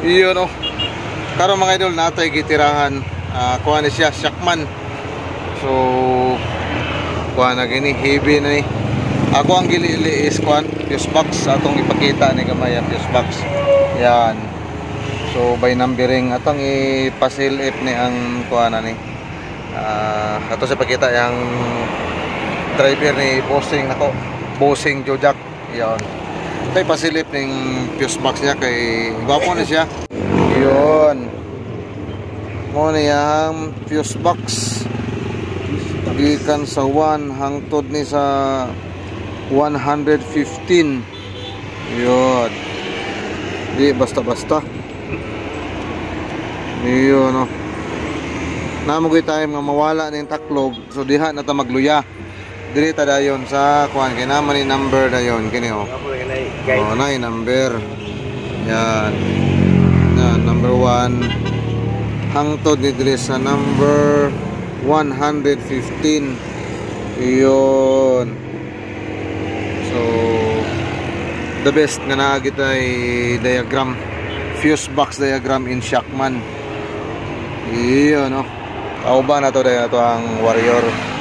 Iyon oh. Karon mga idol natay gitirahan kuha na siya Shackman. So kuha na gini heavy na ni. Ako ang gili is kuha fuse box atong ipakita ni gamay ang fuse box. Yan. So by numbering atong ipasil if ni ang kuha na ni. Ato sa pakita yang driver ni bossing nako. Bossing Jojak. Yan. Tay pasilip ning fuse box niya kay gwapo na siya. Yun. Mo na yung fuse box. Gikan sa 1 hangtod ni sa 115. Yun. Di basta-basta. Yun no. Namugoy tayo nga mawala ning taklob. So diha na ta magluya. Dili ta dayon sa kuan kay naman ni number dayon kini oh. Oh, na number. Yan. Yan number 1 hangtod ni diri sa number 115. Iyon. So the best nga naa kitay diagram, fuse box diagram in Shackman. Iyon no. Kauban na to dayon ato ang Warrior.